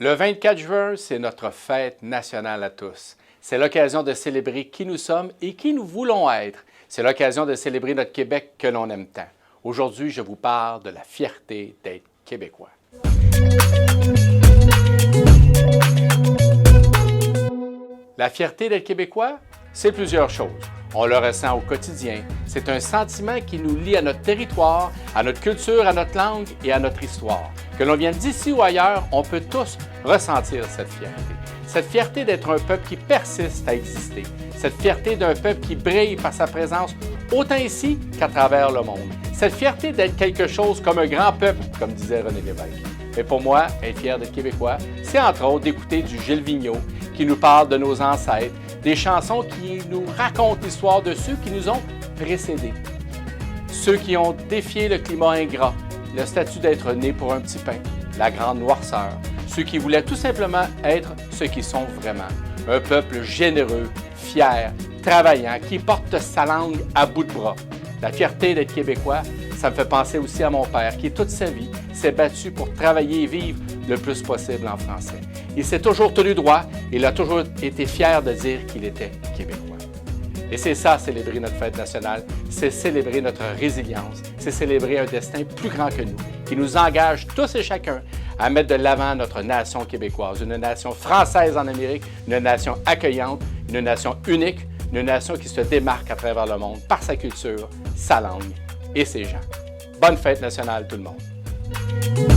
Le 24 juin, c'est notre fête nationale à tous. C'est l'occasion de célébrer qui nous sommes et qui nous voulons être. C'est l'occasion de célébrer notre Québec que l'on aime tant. Aujourd'hui, je vous parle de la fierté d'être québécois. La fierté d'être québécois, c'est plusieurs choses. On le ressent au quotidien. C'est un sentiment qui nous lie à notre territoire, à notre culture, à notre langue et à notre histoire. Que l'on vienne d'ici ou ailleurs, on peut tous ressentir cette fierté. Cette fierté d'être un peuple qui persiste à exister. Cette fierté d'un peuple qui brille par sa présence autant ici qu'à travers le monde. Cette fierté d'être quelque chose comme un grand peuple, comme disait René Lévesque. Mais pour moi, être fier d'être québécois, c'est entre autres d'écouter du Gilles Vigneault qui nous parle de nos ancêtres, des chansons qui nous racontent l'histoire de ceux qui nous ont précédés. Ceux qui ont défié le climat ingrat, le statut d'être né pour un petit pain, la grande noirceur. Ceux qui voulaient tout simplement être ce qu'ils sont vraiment. Un peuple généreux, fier, travaillant, qui porte sa langue à bout de bras. La fierté d'être québécois, ça me fait penser aussi à mon père qui, toute sa vie, s'est battu pour travailler et vivre le plus possible en français. Il s'est toujours tenu droit et il a toujours été fier de dire qu'il était québécois. Et c'est ça, célébrer notre fête nationale, c'est célébrer notre résilience, c'est célébrer un destin plus grand que nous, qui nous engage tous et chacun à mettre de l'avant notre nation québécoise, une nation française en Amérique, une nation accueillante, une nation unique, une nation qui se démarque à travers le monde par sa culture, sa langue et ses gens. Bonne fête nationale tout le monde!